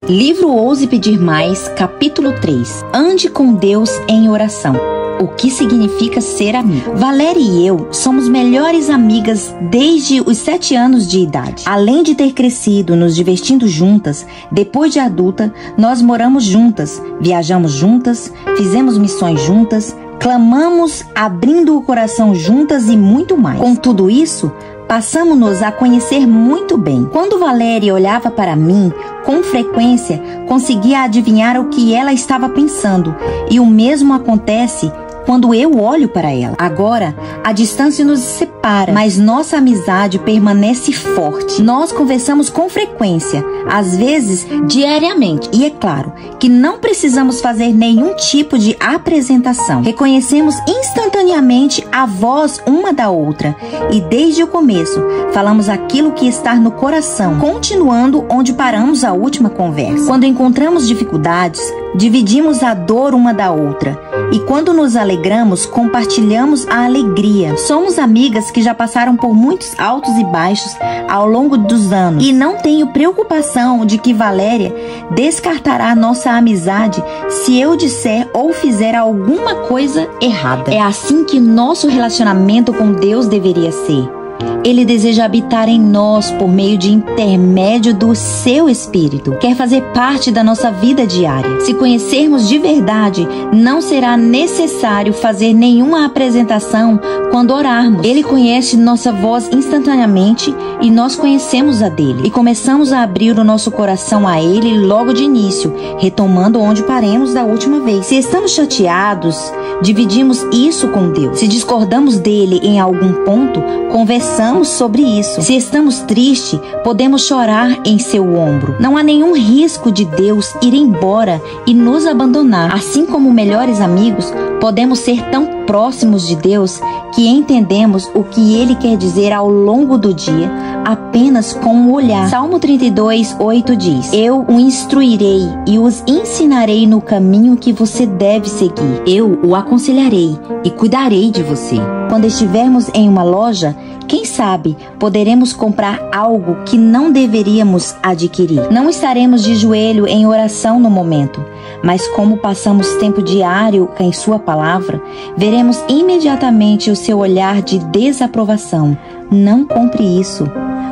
Livro Ouse Pedir Mais, capítulo 3. Ande com Deus em oração. O que significa ser amigo? Valéria e eu somos melhores amigas desde os 7 anos de idade. Além de ter crescido nos divertindo juntas, depois de adulta, nós moramos juntas, viajamos juntas, fizemos missões juntas, clamamos abrindo o coração juntas e muito mais. Com tudo isso, passamos-nos a conhecer muito bem. Quando Valéria olhava para mim, com frequência, conseguia adivinhar o que ela estava pensando. E o mesmo acontece quando eu olho para ela. Agora, a distância nos separa, mas nossa amizade permanece forte. Nós conversamos com frequência, às vezes diariamente. E é claro que não precisamos fazer nenhum tipo de apresentação. Reconhecemos instantaneamente a voz uma da outra. E desde o começo, falamos aquilo que está no coração, continuando onde paramos a última conversa. Quando encontramos dificuldades, dividimos a dor uma da outra. E quando nos alegramos, compartilhamos a alegria. Somos amigas que já passaram por muitos altos e baixos ao longo dos anos. E não tenho preocupação de que Valéria descartará nossa amizade se eu disser ou fizer alguma coisa errada. É assim que nosso relacionamento com Deus deveria ser. Ele deseja habitar em nós por meio de intermédio do seu Espírito. Quer fazer parte da nossa vida diária. Se conhecermos de verdade, não será necessário fazer nenhuma apresentação quando orarmos. Ele conhece nossa voz instantaneamente e nós conhecemos a dele. E começamos a abrir o nosso coração a ele logo de início, retomando onde paremos da última vez. Se estamos chateados, dividimos isso com Deus. Se discordamos dele em algum ponto, conversamos sobre isso. Se estamos tristes, podemos chorar em seu ombro. Não há nenhum risco de Deus ir embora e nos abandonar. Assim como melhores amigos, podemos ser tão próximos de Deus que entendemos o que Ele quer dizer ao longo do dia apenas com um olhar. Salmo 32:8 diz: Eu o instruirei e os ensinarei no caminho que você deve seguir. Eu o aconselharei e cuidarei de você. Quando estivermos em uma loja, quem sabe poderemos comprar algo que não deveríamos adquirir. Não estaremos de joelho em oração no momento, mas como passamos tempo diário em sua palavra, veremos imediatamente o seu olhar de desaprovação. Não compre isso.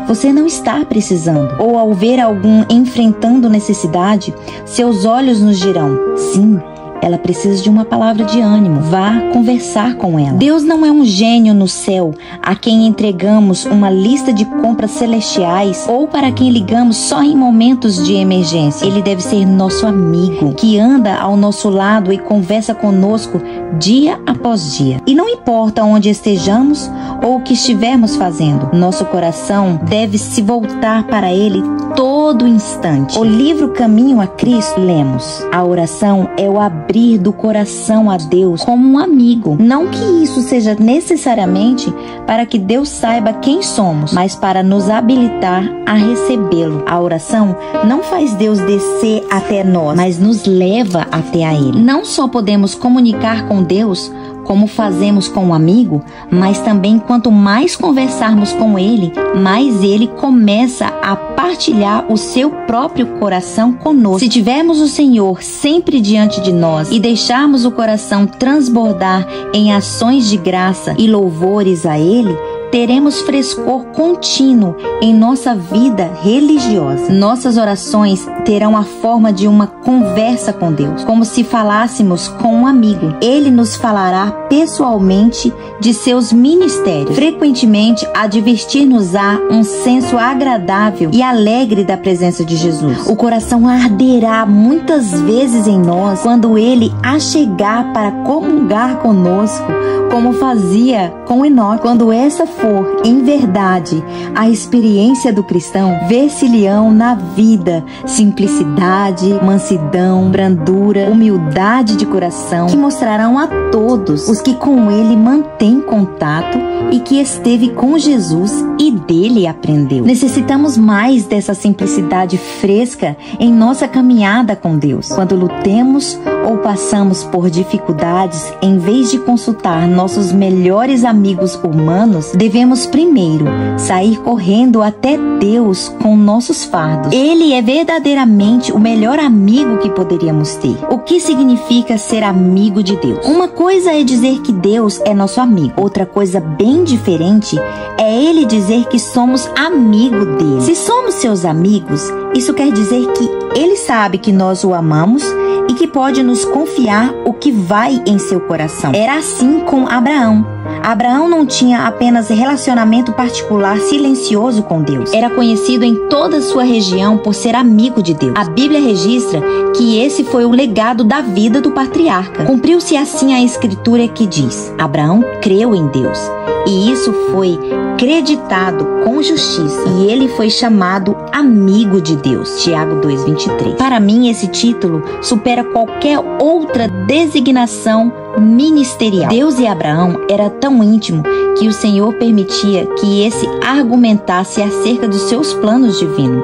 Você não está precisando. Ou ao ver algum enfrentando necessidade, seus olhos nos dirão: sim, ela precisa de uma palavra de ânimo. Vá conversar com ela. Deus não é um gênio no céu a quem entregamos uma lista de compras celestiais ou para quem ligamos só em momentos de emergência. Ele deve ser nosso amigo, que anda ao nosso lado e conversa conosco dia após dia. E não importa onde estejamos ou o que estivermos fazendo, nosso coração deve se voltar para Ele todo instante. O livro Caminho a Cristo, lemos: a oração é o abrir do coração a Deus como um amigo. Não que isso seja necessariamente para que Deus saiba quem somos, mas para nos habilitar a recebê-lo. A oração não faz Deus descer até nós, mas nos leva até a Ele. Não só podemos comunicar com Deus como fazemos com um amigo, mas também quanto mais conversarmos com Ele, mais Ele começa a partilhar o seu próprio coração conosco. Se tivermos o Senhor sempre diante de nós e deixarmos o coração transbordar em ações de graça e louvores a Ele, teremos frescor contínuo em nossa vida religiosa. Nossas orações terão a forma de uma conversa com Deus, como se falássemos com um amigo. Ele nos falará pessoalmente de seus ministérios, frequentemente advertir-nos-á um senso agradável e alegre da presença de Jesus. O coração arderá muitas vezes em nós quando Ele achegar para comungar conosco, como fazia com Enoque. Quando essa for, em verdade, a experiência do cristão, ver-se-lhe-ão na vida simplicidade, mansidão, brandura, humildade de coração, que mostrarão a todos os que com Ele mantêm contato e que esteve com Jesus e dele aprendeu. Necessitamos mais dessa simplicidade fresca em nossa caminhada com Deus. Quando lutemos ou passamos por dificuldades, em vez de consultar nossos melhores amigos humanos, devemos primeiro sair correndo até Deus com nossos fardos. Ele é verdadeiramente o melhor amigo que poderíamos ter. O que significa ser amigo de Deus? Uma coisa é dizer que Deus é nosso amigo. Outra coisa bem diferente é Ele dizer que somos amigo dele. Se somos seus amigos, isso quer dizer que Ele sabe que nós o amamos e que pode nos confiar o que vai em seu coração. Era assim com Abraão. Abraão não tinha apenas relacionamento particular silencioso com Deus. Era conhecido em toda a sua região por ser amigo de Deus. A Bíblia registra que esse foi o legado da vida do patriarca. Cumpriu-se assim a escritura que diz: Abraão creu em Deus, e isso foi creditado com justiça, e ele foi chamado amigo de Deus. Tiago 2:23. Para mim, esse título supera qualquer outra designação ministerial. Deus e Abraão era tão íntimo que o Senhor permitia que esse argumentasse acerca dos seus planos divinos.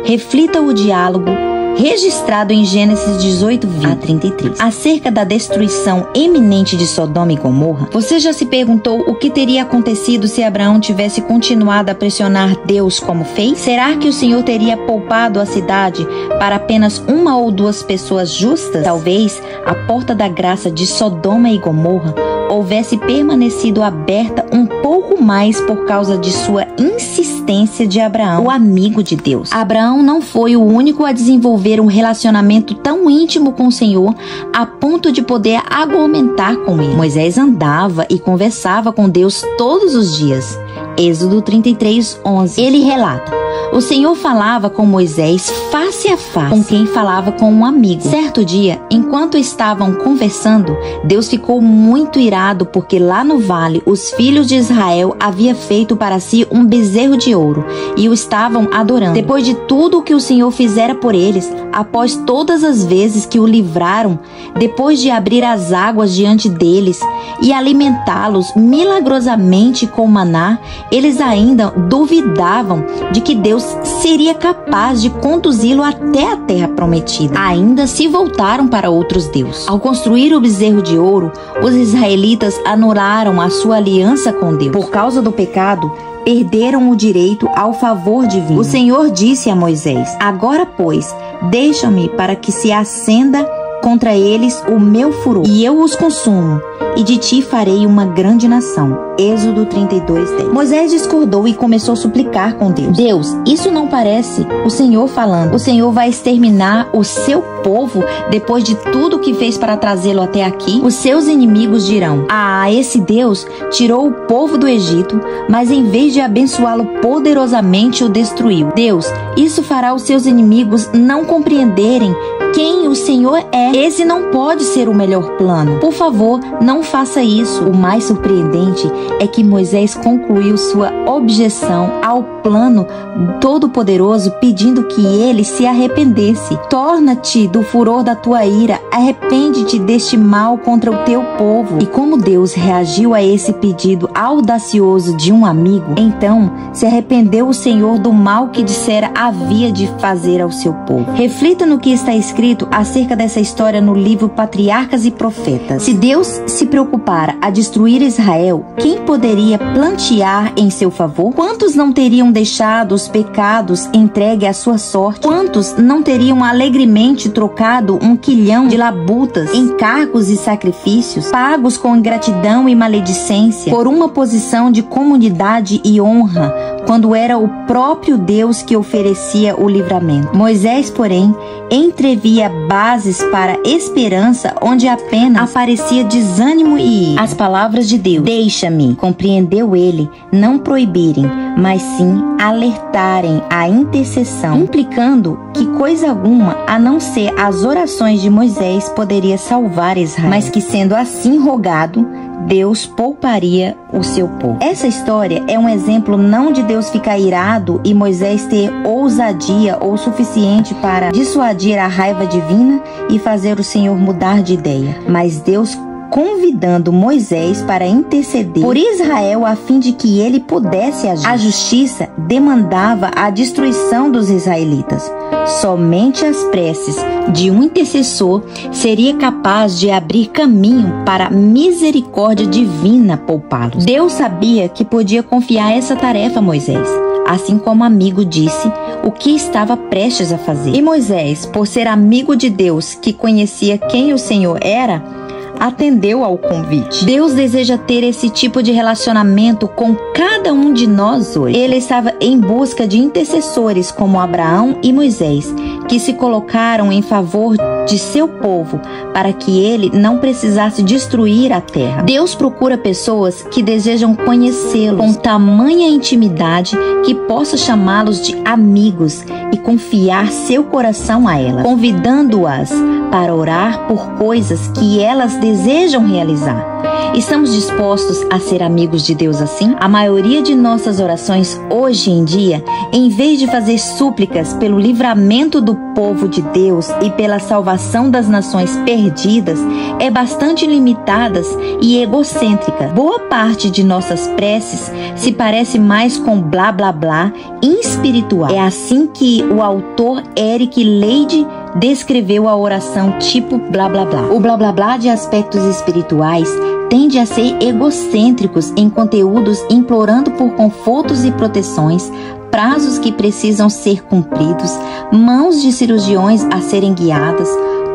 Reflita o diálogo registrado em Gênesis 18:20-33, acerca da destruição iminente de Sodoma e Gomorra. Você já se perguntou o que teria acontecido se Abraão tivesse continuado a pressionar Deus como fez? Será que o Senhor teria poupado a cidade para apenas uma ou duas pessoas justas? Talvez a porta da graça de Sodoma e Gomorra houvesse permanecido aberta um pouco mais por causa de sua insistência de Abraão, o amigo de Deus. Abraão não foi o único a desenvolver um relacionamento tão íntimo com o Senhor a ponto de poder argumentar com ele. Moisés andava e conversava com Deus todos os dias. Êxodo 33:11. Ele relata: o Senhor falava com Moisés face a face, com quem falava com um amigo. Certo dia, enquanto estavam conversando, Deus ficou muito irado porque lá no vale os filhos de Israel haviam feito para si um bezerro de ouro e o estavam adorando. Depois de tudo o que o Senhor fizera por eles, após todas as vezes que o livraram, depois de abrir as águas diante deles e alimentá-los milagrosamente com maná, eles ainda duvidavam de que Deus seria capaz de conduzi-lo até a terra prometida. Ainda se voltaram para outros deuses. Ao construir o bezerro de ouro, os israelitas anularam a sua aliança com Deus. Por causa do pecado, perderam o direito ao favor divino. O Senhor disse a Moisés: agora, pois, deixa-me para que se acenda contra eles o meu furor, e eu os consumo, e de ti farei uma grande nação. Êxodo 32:10. Moisés discordou e começou a suplicar com Deus: Deus, isso não parece o Senhor falando. O Senhor vai exterminar o seu povo depois de tudo que fez para trazê-lo até aqui? Os seus inimigos dirão: ah, esse Deus tirou o povo do Egito, mas em vez de abençoá-lo poderosamente, o destruiu. Deus, isso fará os seus inimigos não compreenderem quem o Senhor é. Esse não pode ser o melhor plano. Por favor, não faça isso. O mais surpreendente é que Moisés concluiu sua objeção ao plano todo-poderoso pedindo que ele se arrependesse. Torna-te do furor da tua ira, arrepende-te deste mal contra o teu povo. E como Deus reagiu a esse pedido audacioso de um amigo, então se arrependeu o Senhor do mal que dissera havia de fazer ao seu povo. Reflita no que está escrito acerca dessa história no livro Patriarcas e Profetas. Se Deus se preocupara a destruir Israel, quem poderia plantear em seu favor? Quantos não teriam deixado os pecados entregue à sua sorte? Quantos não teriam alegremente trocado 1 quilhão de labutas, encargos e sacrifícios, pagos com ingratidão e maledicência, por uma posição de comunidade e honra, quando era o próprio Deus que oferecia o livramento? Moisés, porém, entrevia bases para esperança onde apenas aparecia desânimo e ira. As palavras de Deus, deixa-me, compreendeu ele, não proibirem, mas sim alertarem a intercessão, implicando que coisa alguma, a não ser as orações de Moisés, poderia salvar Israel, mas que sendo assim rogado, Deus pouparia o seu povo. Essa história é um exemplo não de Deus ficar irado e Moisés ter ousadia ou suficiente para dissuadir a raiva divina e fazer o Senhor mudar de ideia, mas Deus convidando Moisés para interceder por Israel a fim de que ele pudesse agir. A justiça demandava a destruição dos israelitas. Somente as preces de um intercessor seria capaz de abrir caminho para a misericórdia divina poupá-los. Deus sabia que podia confiar essa tarefa a Moisés, assim como o amigo disse o que estava prestes a fazer. E Moisés, por ser amigo de Deus, que conhecia quem o Senhor era, atendeu ao convite. Deus deseja ter esse tipo de relacionamento com cada um de nós hoje. Ele estava em busca de intercessores como Abraão e Moisés, que se colocaram em favor de seu povo para que ele não precisasse destruir a terra. Deus procura pessoas que desejam conhecê-lo com tamanha intimidade que possa chamá-los de amigos e confiar seu coração a elas, convidando-as para orar por coisas que elas desejam realizar. Estamos dispostos a ser amigos de Deus assim? A maioria de nossas orações hoje em dia, em vez de fazer súplicas pelo livramento do povo de Deus e pela salvação das nações perdidas, é bastante limitadas e egocêntrica. Boa parte de nossas preces se parece mais com blá blá blá espiritual. É assim que o autor Eric Leide descreveu a oração tipo blá blá blá. O blá blá blá de aspectos espirituais tende a ser egocêntricos em conteúdos implorando por confortos e proteções, prazos que precisam ser cumpridos, mãos de cirurgiões a serem guiadas,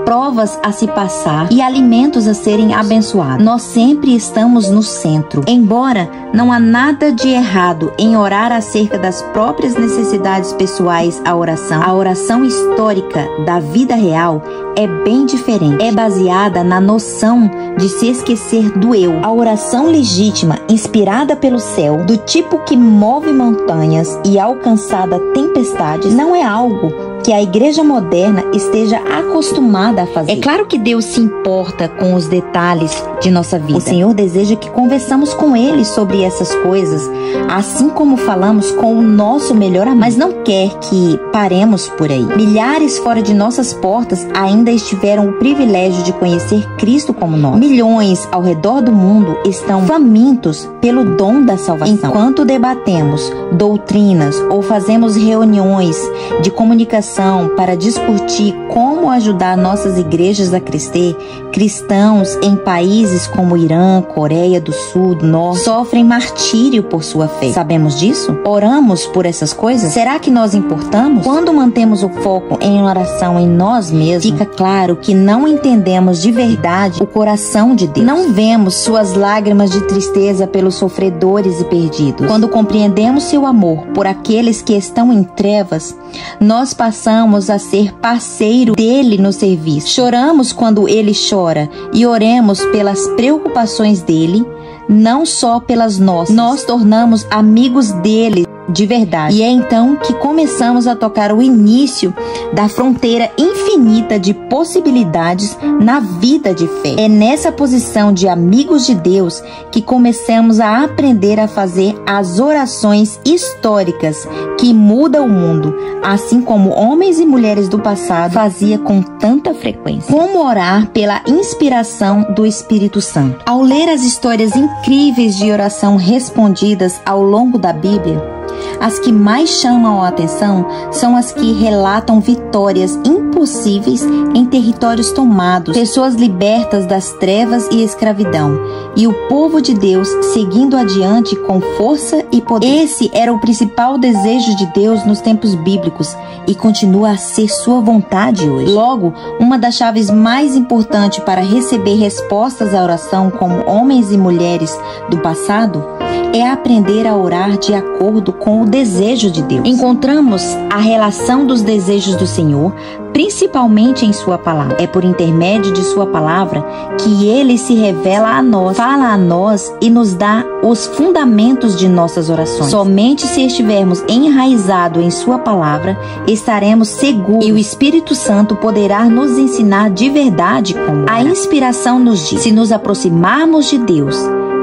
provas a se passar e alimentos a serem abençoados. Nós sempre estamos no centro. Embora não há nada de errado em orar acerca das próprias necessidades pessoais, a oração histórica da vida real é bem diferente. É baseada na noção de se esquecer do eu. A oração legítima, inspirada pelo céu, do tipo que move montanhas e alcançada tempestades, não é algo que a igreja moderna esteja acostumada a fazer. É claro que Deus se importa com os detalhes de nossa vida. O Senhor deseja que conversamos com Ele sobre essas coisas, assim como falamos com o nosso melhor amigo, mas não quer que paremos por aí. Milhares fora de nossas portas ainda tiveram o privilégio de conhecer Cristo como nós. Milhões ao redor do mundo estão famintos pelo dom da salvação. Enquanto debatemos doutrinas ou fazemos reuniões de comunicação para discutir como ajudar nossas igrejas a crescer, cristãos em países como Irã, Coreia do Sul, do Norte, sofrem martírio por sua fé. Sabemos disso? Oramos por essas coisas? Será que nós importamos? Quando mantemos o foco em oração em nós mesmos, fica claro que não entendemos de verdade o coração de Deus. Não vemos suas lágrimas de tristeza pelos sofredores e perdidos. Quando compreendemos seu amor por aqueles que estão em trevas, nós passamos a ser parceiro dele no serviço. Choramos quando ele chora e oremos pelas preocupações dele, não só pelas nossas. Nós tornamos amigos dele de verdade. E é então que começamos a tocar o início da fronteira infinita de possibilidades na vida de fé. É nessa posição de amigos de Deus que começamos a aprender a fazer as orações históricas que mudam o mundo, assim como homens e mulheres do passado faziam com tanta frequência. Como orar pela inspiração do Espírito Santo? Ao ler as histórias incríveis de oração respondidas ao longo da Bíblia, as que mais chamam a atenção são as que relatam vitórias impossíveis em territórios tomados, pessoas libertas das trevas e escravidão, e o povo de Deus seguindo adiante com força e poder. Esse era o principal desejo de Deus nos tempos bíblicos e continua a ser sua vontade hoje. Logo, uma das chaves mais importantes para receber respostas à oração como homens e mulheres do passado é aprender a orar de acordo com o desejo de Deus. Encontramos a relação dos desejos do Senhor, principalmente em sua palavra. É por intermédio de sua palavra que ele se revela a nós, fala a nós e nos dá os fundamentos de nossas orações. Somente se estivermos enraizados em sua palavra, estaremos seguros e o Espírito Santo poderá nos ensinar de verdade como orar. A inspiração nos diz: se nos aproximarmos de Deus,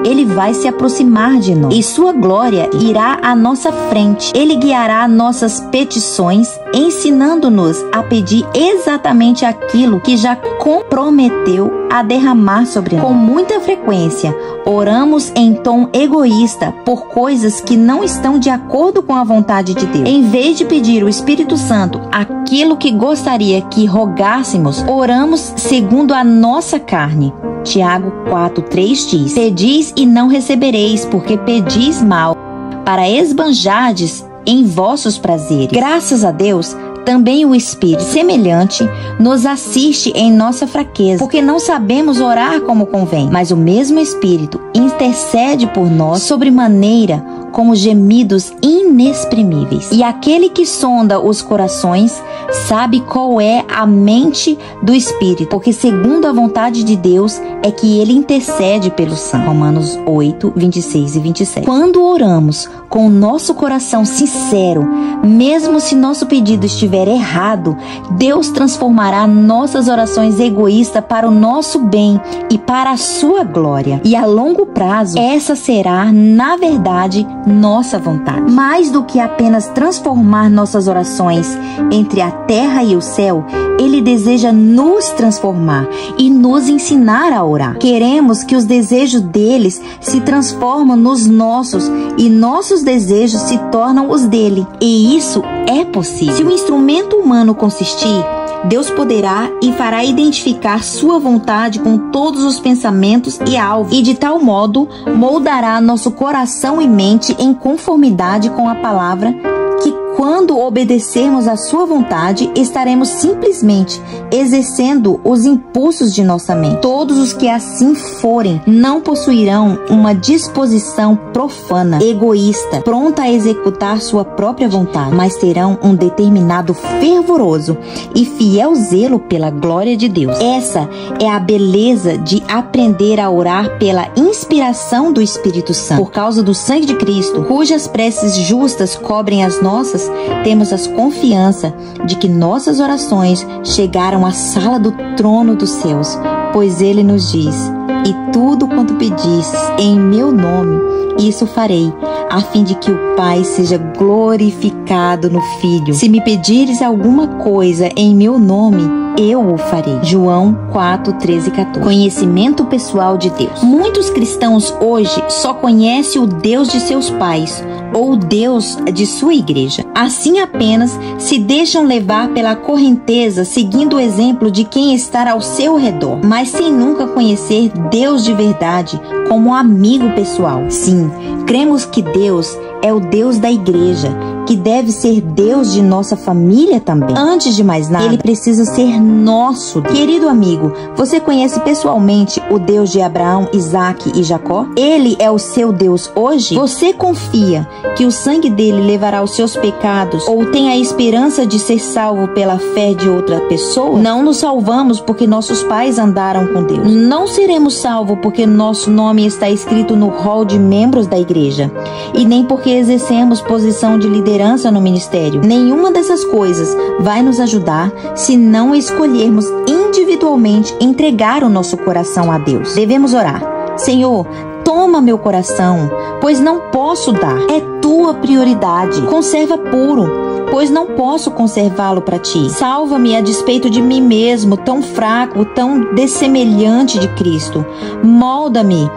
Ele vai se aproximar de nós e sua glória irá à nossa frente. Ele guiará nossas petições, ensinando-nos a pedir exatamente aquilo que já comprometeu a derramar sobre nós. Com muita frequência, oramos em tom egoísta por coisas que não estão de acordo com a vontade de Deus. Em vez de pedir ao Espírito Santo aquilo que gostaria que rogássemos, oramos segundo a nossa carne. Tiago 4:3 diz: Pedis e não recebereis, porque pedis mal, para esbanjardes em vossos prazeres. Graças a Deus, também o Espírito semelhante nos assiste em nossa fraqueza, porque não sabemos orar como convém, mas o mesmo Espírito intercede por nós sobremaneira com gemidos inexprimíveis. E aquele que sonda os corações sabe qual é a mente do Espírito, porque segundo a vontade de Deus é que ele intercede pelos santos. Romanos 8:26-27. Quando oramos com o nosso coração sincero, mesmo se nosso pedido estiver errado, Deus transformará nossas orações egoístas para o nosso bem e para a sua glória. E a longo prazo, essa será, na verdade, nossa vontade. Mais do que apenas transformar nossas orações entre a terra e o céu, Ele deseja nos transformar e nos ensinar a orar. Queremos que os desejos deles se transformem nos nossos e nossos desejos se tornam os dele. E isso é possível. Se o instrumento humano consistir, Deus poderá e fará identificar sua vontade com todos os pensamentos e alvos, e de tal modo moldará nosso coração e mente em conformidade com a palavra, que quando obedecermos à sua vontade, estaremos simplesmente exercendo os impulsos de nossa mente. Todos os que assim forem não possuirão uma disposição profana, egoísta, pronta a executar sua própria vontade, mas terão um determinado fervoroso e fiel zelo pela glória de Deus. Essa é a beleza de aprender a orar pela inspiração do Espírito Santo. Por causa do sangue de Cristo, cujas preces justas cobrem as nossas, temos a confiança de que nossas orações chegaram à sala do trono dos céus, pois Ele nos diz: e tudo quanto pedis em meu nome, isso farei, a fim de que o Pai seja glorificado no Filho. Se me pedires alguma coisa em meu nome, eu o farei. João 4:13-14. Conhecimento pessoal de Deus. Muitos cristãos hoje só conhecem o Deus de seus pais ou o Deus de sua igreja. Assim apenas se deixam levar pela correnteza, seguindo o exemplo de quem está ao seu redor, mas sem nunca conhecer Deus de verdade como amigo pessoal. Sim, cremos que Deus é o Deus da igreja, que deve ser Deus de nossa família também. Antes de mais nada, Ele precisa ser nosso. Querido amigo, você conhece pessoalmente o Deus de Abraão, Isaque e Jacó? Ele é o seu Deus hoje? Você confia que o sangue dele levará os seus pecados, ou tem a esperança de ser salvo pela fé de outra pessoa? Não nos salvamos porque nossos pais andaram com Deus. Não seremos salvos porque nosso nome está escrito no rol de membros da igreja, e nem porque exercemos posição de liderança no ministério. Nenhuma dessas coisas vai nos ajudar se não escolhermos individualmente entregar o nosso coração a Deus. Devemos orar: Senhor, toma meu coração, pois não posso dar. É tua prioridade. Conserva puro, pois não posso conservá-lo para ti. Salva-me a despeito de mim mesmo, tão fraco, tão dessemelhante de Cristo. Molda-me,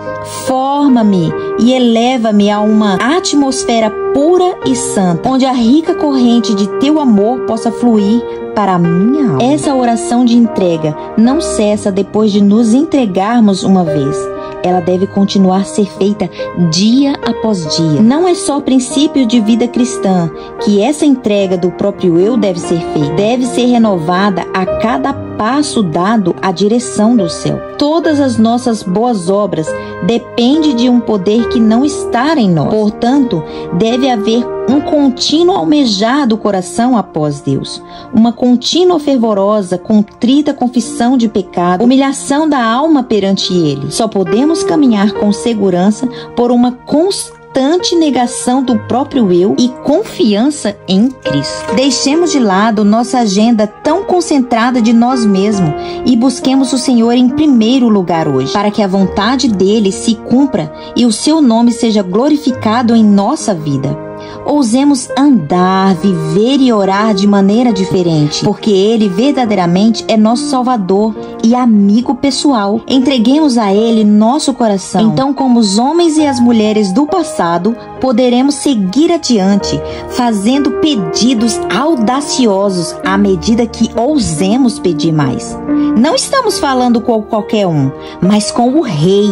forma-me e eleva-me a uma atmosfera pura e santa, onde a rica corrente de teu amor possa fluir para a minha alma. Essa oração de entrega não cessa depois de nos entregarmos uma vez. Ela deve continuar a ser feita dia após dia. Não é só princípio de vida cristã que essa entrega do próprio eu deve ser feita. Deve ser renovada a cada passo dado à direção do céu. Todas as nossas boas obras dependem de um poder que não está em nós. Portanto, deve haver um contínuo almejar do coração após Deus, uma contínua fervorosa, contrita confissão de pecado, humilhação da alma perante Ele. Só podemos caminhar com segurança por uma constante negação do próprio eu e confiança em Cristo. Deixemos de lado nossa agenda tão concentrada de nós mesmos e busquemos o Senhor em primeiro lugar hoje, para que a vontade dele se cumpra e o seu nome seja glorificado em nossa vida. Ousemos andar, viver e orar de maneira diferente, porque Ele verdadeiramente é nosso Salvador e amigo pessoal. Entreguemos a Ele nosso coração. Então, como os homens e as mulheres do passado, poderemos seguir adiante, fazendo pedidos audaciosos à medida que ousemos pedir mais. Não estamos falando com qualquer um, mas com o Rei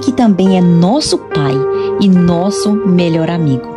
que também é nosso Pai e nosso melhor amigo.